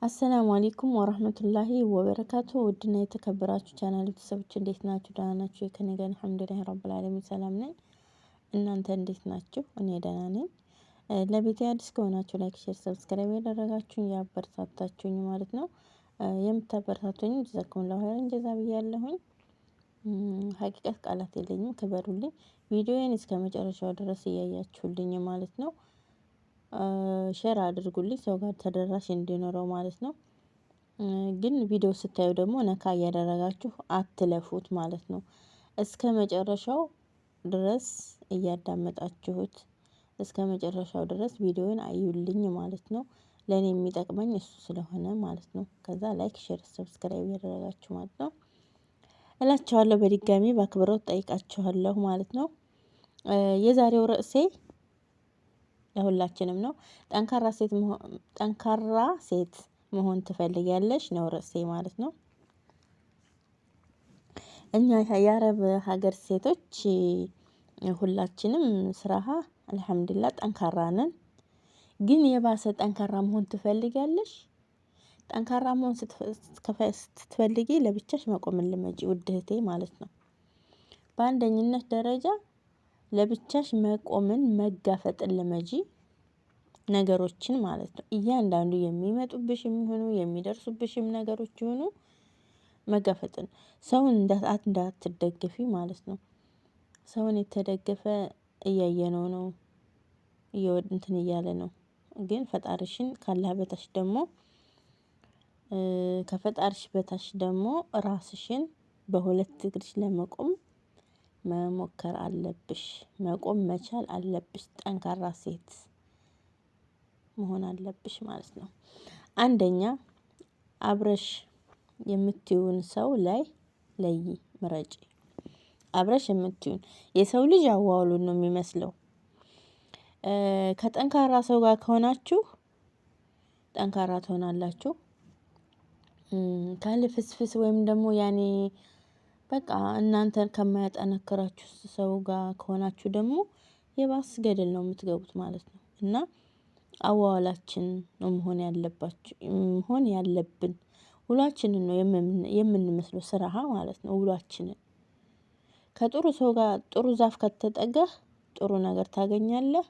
አሰላሙ አለይኩም ወራህመቱላሂ ወበረካቱ። ውድና የተከበራችሁ ቻናል ቤተሰቦች እንዴት ናችሁ? ደህና ናችሁ? ከኔ ጋር አልሐምዱሊላህ ረብል ዓለሚን ሰላም ነኝ። እናንተ እንዴት ናችሁ? እኔ ደህና ነኝ። ለቤቴ አዲስ ከሆናችሁ ላይክ፣ ሼር፣ ሰብስክራይብ ያደረጋችሁኝ ያበረታታችሁኝ ማለት ነው። የምታበረታቱኝ ጀዛኩሙላሁ ኸይረን ጀዛ ብያለሁኝ። ሀቂቀት ቃላት የለኝም። ክበሩልኝ። ቪዲዮዬን እስከመጨረሻው ድረስ እያያችሁልኝ ማለት ነው። ሼር አድርጉልኝ ሰው ጋር ተደራሽ እንዲኖረው ማለት ነው። ግን ቪዲዮ ስታዩ ደግሞ ነካ እያደረጋችሁ አትለፉት ማለት ነው። እስከ መጨረሻው ድረስ እያዳመጣችሁት እስከ መጨረሻው ድረስ ቪዲዮውን አዩልኝ ማለት ነው። ለኔ የሚጠቅመኝ እሱ ስለሆነ ማለት ነው። ከዛ ላይክ ሼር ሰብስክራይብ ያደረጋችሁ ማለት ነው እላችኋለሁ። በድጋሚ በአክብሮት ጠይቃችኋለሁ ማለት ነው። የዛሬው ርዕሴ ለሁላችንም ነው። ጠንካራ ሴት መሆን ትፈልጊያለሽ ነው ርዕሴ ማለት ነው። እኛ የአረብ ሀገር ሴቶች ሁላችንም ስራሃ አልሐምዱሊላህ ጠንካራ ነን። ግን የባሰ ጠንካራ መሆን ትፈልጊያለሽ? ጠንካራ መሆን ስትፈልጊ ለብቻሽ መቆምን ልመጂ ውድ እህቴ ማለት ነው። በአንደኝነት ደረጃ ለብቻሽ መቆምን መጋፈጥን ልመጂ። ነገሮችን ማለት ነው እያንዳንዱ የሚመጡብሽም ይሁኑ የሚደርሱብሽም ነገሮች ይሁኑ መጋፈጥን ሰውን እንዳትደገፊ ማለት ነው። ሰውን የተደገፈ እያየነው ነው። እንትን እያለ ነው። ግን ፈጣሪሽን ካላህ በታች ደግሞ ከፈጣሪሽ በታች ደግሞ ራስሽን በሁለት እግርሽ ለመቆም መሞከር አለብሽ። መቆም መቻል አለብሽ። ጠንካራ ሴት መሆን አለብሽ ማለት ነው። አንደኛ አብረሽ የምትይውን ሰው ላይ ምረጪ። አብረሽ የምትይውን የሰው ልጅ አዋዋሉን ነው የሚመስለው። ከጠንካራ ሰው ጋር ከሆናችሁ ጠንካራ ትሆናላችሁ። ከልፍስፍስ ወይም ደግሞ ያኔ በቃ እናንተን ከማያጠነክራችሁ ሰው ጋር ከሆናችሁ ደግሞ የባስ ገደል ነው የምትገቡት ማለት ነው። እና አዋዋላችን ነው መሆን ያለብን። ውሏችንን ነው የምንመስለው ስራሃ ማለት ነው። ውሏችንን ከጥሩ ሰው ጋር ጥሩ ዛፍ ከተጠጋህ ጥሩ ነገር ታገኛለህ።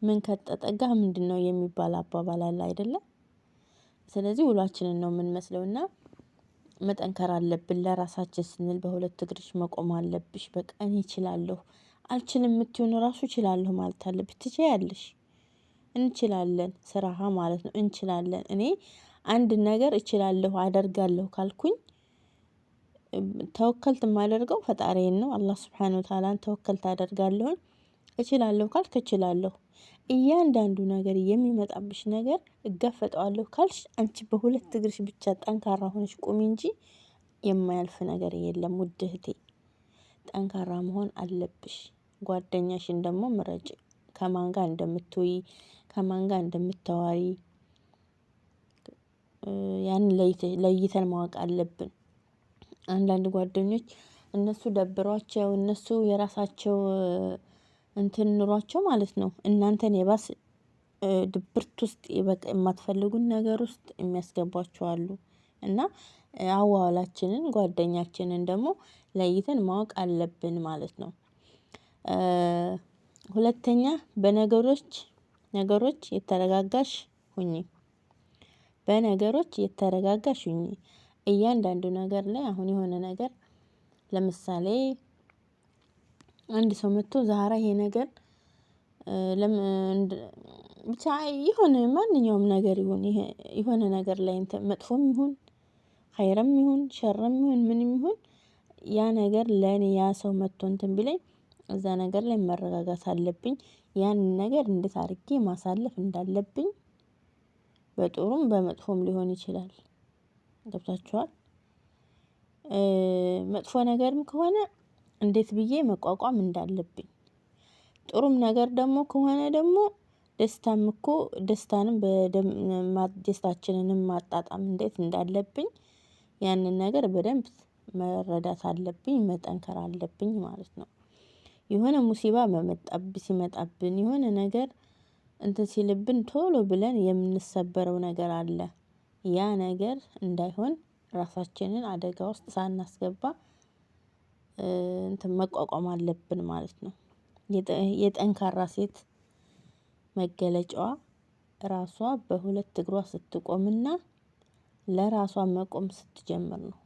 ምን ከተጠጋህ ምንድነው የሚባል አባባል አለ አይደለ? ስለዚህ ውሏችንን ነው የምንመስለውና መጠንከር አለብን። ለራሳችን ስንል በሁለት እግርሽ መቆም አለብሽ። በቃ እኔ እችላለሁ። አልችልም የምትሆን ራሱ እችላለሁ ማለት አለብሽ። ትችያለሽ። እንችላለን ስራሃ ማለት ነው። እንችላለን እኔ አንድ ነገር እችላለሁ አደርጋለሁ ካልኩኝ ተወከልት የማደርገው ፈጣሪዬን ነው። አላህ ሱብሃነሁ ወተዓላን ተወከልት አደርጋለሁኝ። እችላለሁ ካልክ እችላለሁ። እያንዳንዱ ነገር የሚመጣብሽ ነገር እጋፈጠዋለሁ ካልሽ አንቺ በሁለት እግርሽ ብቻ ጠንካራ ሆነሽ ቁሚ እንጂ የማያልፍ ነገር የለም ውድ እህቴ። ጠንካራ መሆን አለብሽ። ጓደኛሽን ደግሞ ምረጪ። ከማን ጋር እንደምትውይ ከማን ጋር እንደምታወሪ ያን ለይተን ማወቅ አለብን። አንዳንድ ጓደኞች እነሱ ደብሯቸው እነሱ የራሳቸው እንትን ኑሯቸው ማለት ነው እናንተን የባስ ድብርት ውስጥ በቃ የማትፈልጉን ነገር ውስጥ የሚያስገቧችሁ አሉ። እና አዋዋላችንን ጓደኛችንን ደግሞ ለይተን ማወቅ አለብን ማለት ነው። ሁለተኛ ነገሮች የተረጋጋሽ ሁኚ። በነገሮች የተረጋጋሽ ሁኚ። እያንዳንዱ ነገር ላይ አሁን የሆነ ነገር ለምሳሌ አንድ ሰው መጥቶ ዛራ ይሄ ነገር ብቻ የሆነ ማንኛውም ነገር ይሁን የሆነ ነገር ላይ መጥፎም ይሁን ሀይርም ይሁን ሸርም ይሁን ምንም ይሁን ያ ነገር ለኔ ያ ሰው መጥቶ እንትን ቢለኝ እዛ ነገር ላይ መረጋጋት አለብኝ። ያንን ነገር እንዴት አድርጌ ማሳለፍ እንዳለብኝ በጥሩም በመጥፎም ሊሆን ይችላል። ገብታችኋል? መጥፎ ነገርም ከሆነ እንዴት ብዬ መቋቋም እንዳለብኝ ጥሩም ነገር ደግሞ ከሆነ ደግሞ ደስታም እኮ ደስታንም ደስታችንንም ማጣጣም እንዴት እንዳለብኝ ያንን ነገር በደንብ መረዳት አለብኝ። መጠንከር አለብኝ ማለት ነው። የሆነ ሙሲባ ሲመጣብን የሆነ ነገር እንትን ሲልብን ቶሎ ብለን የምንሰበረው ነገር አለ። ያ ነገር እንዳይሆን ራሳችንን አደጋ ውስጥ ሳናስገባ እንትን መቋቋም አለብን ማለት ነው። የጠንካራ ሴት መገለጫዋ ራሷ በሁለት እግሯ ስትቆምና ለራሷ መቆም ስትጀምር ነው።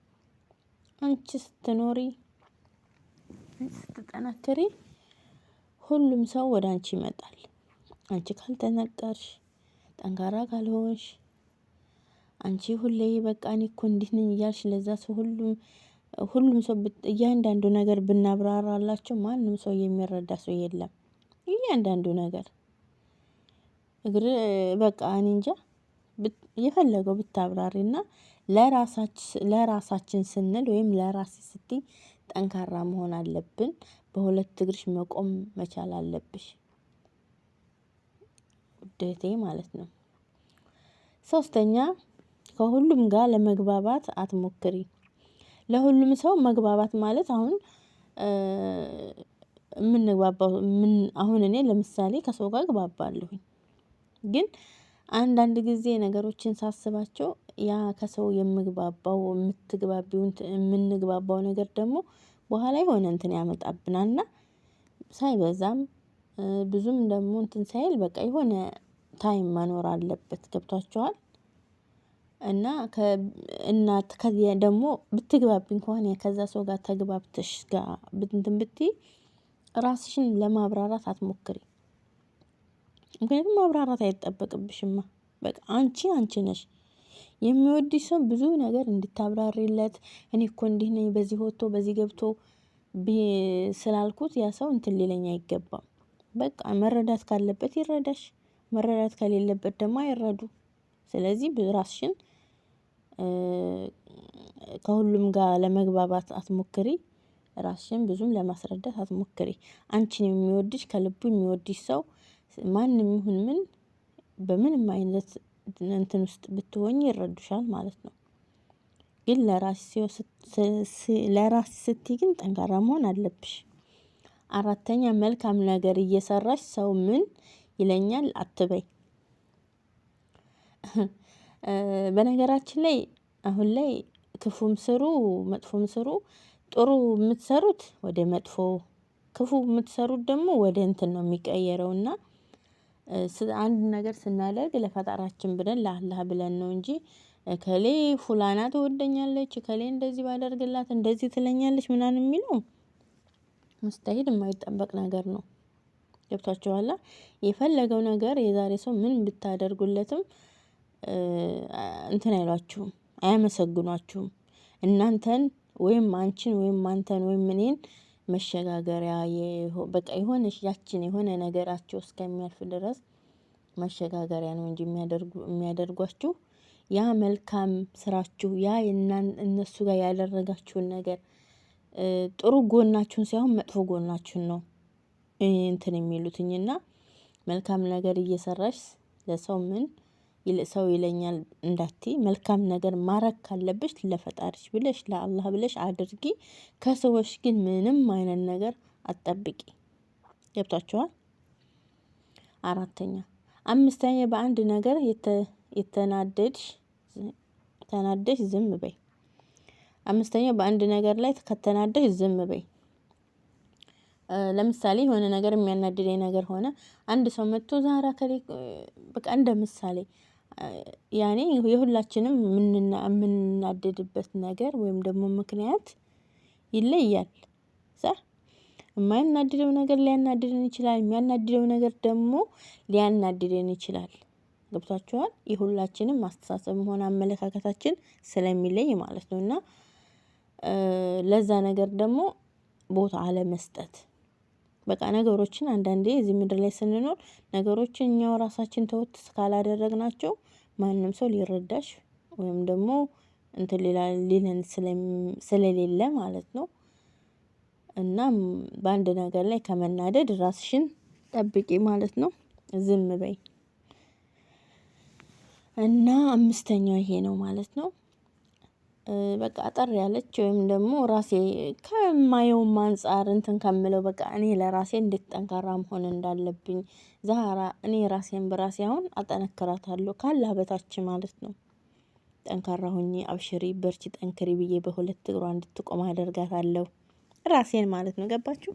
አንቺ ስትኖሪ ስትጠናከሪ ሁሉም ሰው ወደ አንቺ ይመጣል። አንቺ ካልጠነከርሽ ጠንካራ ካልሆንሽ አንቺ ሁሌ በቃ እኔ እኮ እንዲህ ነኝ እያልሽ ለዛ ሰው ሁሉም ሰው እያንዳንዱ ነገር ብናብራራላቸው ማንም ሰው የሚረዳ ሰው የለም። እያንዳንዱ ነገር በቃ እኔ እንጃ የፈለገው ብታብራሪና ለራሳችን ስንል ወይም ለራስሽ ስትይ ጠንካራ መሆን አለብን። በሁለት እግርሽ መቆም መቻል አለብሽ ውዴቴ ማለት ነው። ሶስተኛ ከሁሉም ጋር ለመግባባት አትሞክሪ። ለሁሉም ሰው መግባባት ማለት አሁን የምንግባባው አሁን እኔ ለምሳሌ ከሰው ጋር እግባባለሁኝ። ግን አንዳንድ ጊዜ ነገሮችን ሳስባቸው ያ ከሰው የምንግባባው ነገር ደግሞ በኋላ የሆነ እንትን ያመጣብናልና ሳይበዛም ብዙም ደግሞ እንትን ሳይል በቃ የሆነ ታይም መኖር አለበት። ገብቷችኋል? እና እናት ከዚያ ደግሞ ብትግባቢ እንኳን ከዛ ሰው ጋር ተግባብተሽ ጋር እንትን ብትይ ራስሽን ለማብራራት አትሞክሪ። ምክንያቱም ማብራራት አይጠበቅብሽማ። በቃ አንቺ ነሽ። የሚወድሽ ሰው ብዙ ነገር እንድታብራሪለት እኔ እኮ እንዲህ ነኝ በዚህ ወጥቶ በዚህ ገብቶ ስላልኩት ያ ሰው እንትን ሊለኝ አይገባም። በቃ መረዳት ካለበት ይረዳሽ፣ መረዳት ከሌለበት ደግሞ አይረዱ። ስለዚህ ራስሽን ከሁሉም ጋር ለመግባባት አትሞክሪ። ራስሽን ብዙም ለማስረዳት አትሞክሪ። አንቺን የሚወድሽ ከልቡ የሚወድሽ ሰው ማንም ይሁን ምን በምንም አይነት እንትን ውስጥ ብትሆኚ ይረዱሻል ማለት ነው። ግን ለራስሽ ስትይ ግን ጠንካራ መሆን አለብሽ። አራተኛ መልካም ነገር እየሰራሽ ሰው ምን ይለኛል አትበይ። በነገራችን ላይ አሁን ላይ ክፉም ስሩ መጥፎም ስሩ ጥሩ የምትሰሩት ወደ መጥፎ ክፉ የምትሰሩት ደግሞ ወደ እንትን ነው የሚቀየረውና አንድ ነገር ስናደርግ ለፈጣራችን ብለን ለአላህ ብለን ነው እንጂ እከሌ ፉላና ትወደኛለች እከሌ እንደዚህ ባደርግላት እንደዚህ ትለኛለች ምናምን የሚለው ሙስታሂል የማይጠበቅ ነገር ነው። ገብቷችኋል? የፈለገው ነገር የዛሬ ሰው ምን ብታደርጉለትም እንትን አይሏችሁም፣ አያመሰግኗችሁም። እናንተን ወይም አንቺን ወይም አንተን ወይም እኔን መሸጋገሪያ በቃ የሆነች ያችን የሆነ ነገራቸው እስከሚያልፍ ድረስ መሸጋገሪያ ነው እንጂ የሚያደርጓችሁ ያ መልካም ስራችሁ ያ እነሱ ጋር ያደረጋችሁን ነገር ጥሩ ጎናችሁን ሳይሆን መጥፎ ጎናችሁን ነው እንትን የሚሉትኝና መልካም ነገር እየሰራሽ ለሰው ምን ሰው ይለኛል እንዳትዪ። መልካም ነገር ማድረግ ካለብሽ ለፈጣሪሽ ብለሽ ለአላህ ብለሽ አድርጊ። ከሰዎች ግን ምንም አይነት ነገር አትጠብቂ። ገብቷችኋል? አራተኛ አምስተኛ በአንድ ነገር ተናደሽ ዝም በይ። አምስተኛው በአንድ ነገር ላይ ከተናደሽ ዝም በይ። ለምሳሌ የሆነ ነገር የሚያናድደኝ ነገር ሆነ አንድ ሰው መጥቶ ዛራ ከሌ በቃ እንደ ምሳሌ ያኔ የሁላችንም የምናደድበት ነገር ወይም ደግሞ ምክንያት ይለያል። የማያናድደው ነገር ሊያናድደን ይችላል። የሚያናድደው ነገር ደግሞ ሊያናድደን ይችላል። ገብቷችኋል? የሁላችንም ማስተሳሰብም ሆነ አመለካከታችን ስለሚለይ ማለት ነው። እና ለዛ ነገር ደግሞ ቦታ አለመስጠት። በቃ ነገሮችን አንዳንዴ እዚህ ምድር ላይ ስንኖር ነገሮችን እኛው ራሳችን ተወት ካላደረግናቸው ማንም ሰው ሊረዳሽ ወይም ደግሞ እንትን ሊለን ስለሌለ ማለት ነው። እናም በአንድ ነገር ላይ ከመናደድ ራስሽን ጠብቂ ማለት ነው። ዝም በይ። እና አምስተኛው ይሄ ነው ማለት ነው። በቃ አጠር ያለች ወይም ደግሞ ራሴ ከማየውም አንፃር እንትን ከምለው በቃ እኔ ለራሴ እንዴት ጠንካራ መሆን እንዳለብኝ ዛህራ እኔ ራሴን በራሴ አሁን አጠነክራታለሁ ካላህ በታች ማለት ነው። ጠንካራ ሁኚ፣ አብሽሪ፣ በርቺ፣ ጠንክሪ ብዬ በሁለት እግሯ እንድትቆም አደርጋታለሁ። ራሴን ማለት ነው። ገባችሁ?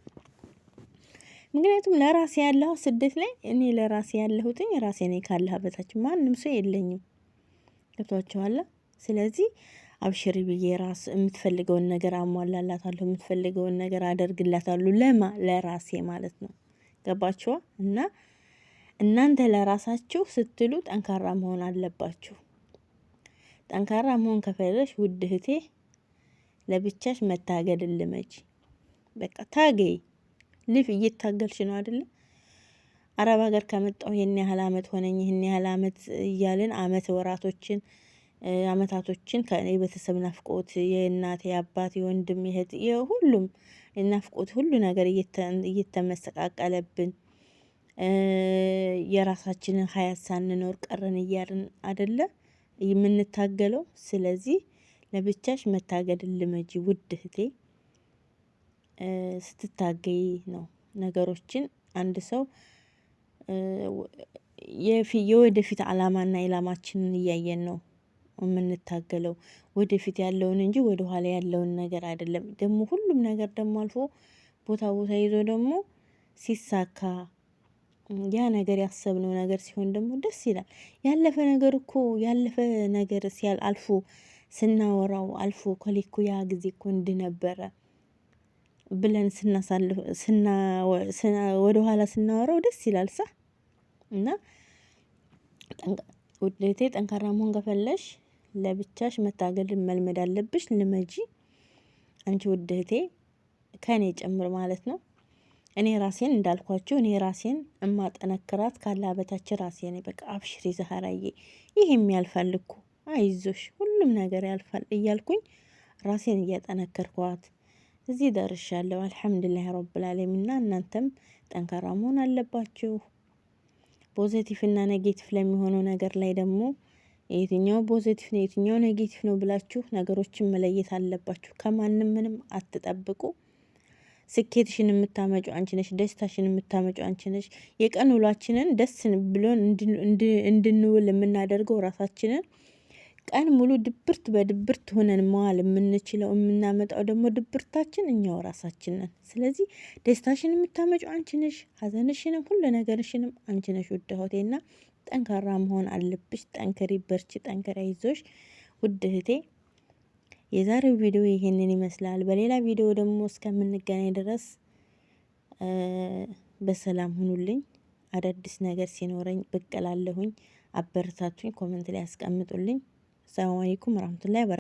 ምክንያቱም ለራሴ ያለሁ ስደት ላይ እኔ ለራሴ ያለሁትኝ ራሴ ነኝ ካላህ በታች ማንም ሰው የለኝም። ገብቷችኋል? ስለዚህ አብሽሪ ብዬ ራስ የምትፈልገውን ነገር አሟላላታለሁ፣ የምትፈልገውን ነገር አደርግላታለሁ። ለራሴ ማለት ነው። ገባችኋ? እና እናንተ ለራሳችሁ ስትሉ ጠንካራ መሆን አለባችሁ። ጠንካራ መሆን ከፈለሽ ውድ እህቴ ለብቻሽ መታገልን ልመጂ። በቃ ታገይ። እየታገልሽ ነው አይደለ? አረብ ሀገር ከመጣሁ ይሄን ያህል አመት ሆነኝ፣ ይሄን ያህል አመት እያልን አመታቶችን ከቤተሰብ ናፍቆት፣ የእናቴ አባት፣ የወንድም እህት፣ የሁሉም ናፍቆት ሁሉ ነገር እየተመሰቃቀለብን የራሳችንን ሀያት ሳንኖር ቀረን እያልን አይደለ የምንታገለው። ስለዚህ ለብቻሽ መታገልን ልመጂ ውድ እህቴ። ስትታገይ ነው ነገሮችን አንድ ሰው የወደፊት አላማና ኢላማችንን እያየን ነው የምንታገለው። ወደፊት ያለውን እንጂ ወደ ኋላ ያለውን ነገር አይደለም። ደግሞ ሁሉም ነገር ደግሞ አልፎ ቦታ ይዞ ደግሞ ሲሳካ ያ ነገር ያሰብነው ነገር ሲሆን ደግሞ ደስ ይላል። ያለፈ ነገር እኮ ያለፈ ነገር አልፎ ስናወራው አልፎ ኮሌኮ ያ ጊዜ እኮ እንዲህ ነበረ ብለን ስናሳልፍ ወደ ኋላ ስናወራው ደስ ይላል። እና ውዴቴ ጠንካራ መሆን ከፈለሽ ለብቻሽ መታገልን መልመድ አለብሽ። ልመጂ። አንቺ ውድ እህቴ ከኔ ጭምር ማለት ነው። እኔ ራሴን እንዳልኳችሁ እኔ ራሴን እማጠነክራት ካላህ በታች ራሴ ነኝ። በቃ አብሽሪ ዛህራዬ፣ ይሄም ያልፋል እኮ አይዞሽ፣ ሁሉም ነገር ያልፋል እያልኩኝ ራሴን እያጠነከርኳት እዚህ ደርሻለሁ። አልሐምዱሊላህ ረብል ዓለሚን። እናንተም ጠንካራ መሆን አለባችሁ። ፖዚቲቭ እና ኔጌቲቭ ለሚሆነው ነገር ላይ ደግሞ የትኛው ፖዚቲቭ ነው የትኛው ኔጌቲቭ ነው ብላችሁ ነገሮችን መለየት አለባችሁ። ከማንም ምንም አትጠብቁ። ስኬትሽን የምታመጪው አንቺ ነሽ። ደስታሽን የምታመጪው አንቺ ነሽ። የቀን ውሏችንን ደስ ብሎን እንድንውል የምናደርገው ራሳችንን ቀን ሙሉ ድብርት በድብርት ሆነን መዋል የምንችለው የምናመጣው ደግሞ ድብርታችን እኛው ራሳችን ነን። ስለዚህ ደስታሽን የምታመጪው አንቺ ነሽ። ሀዘንሽንም ሁሉ ነገርሽንም አንቺ ነሽ። ውድ እህቴና ጠንካራ መሆን አለብሽ። ጠንክሪ፣ በርቺ፣ ጠንክሪ፣ አይዞሽ ውድ እህቴ። የዛሬው ቪዲዮ ይሄንን ይመስላል። በሌላ ቪዲዮ ደግሞ እስከምንገናኝ ድረስ በሰላም ሁኑልኝ። አዳዲስ ነገር ሲኖረኝ ብቅ እላለሁኝ። አበረታቱኝ። ኮሜንት ላይ ያስቀምጡልኝ። ሰላም አለይኩም ወራህመቱላሂ ወበረካቱ።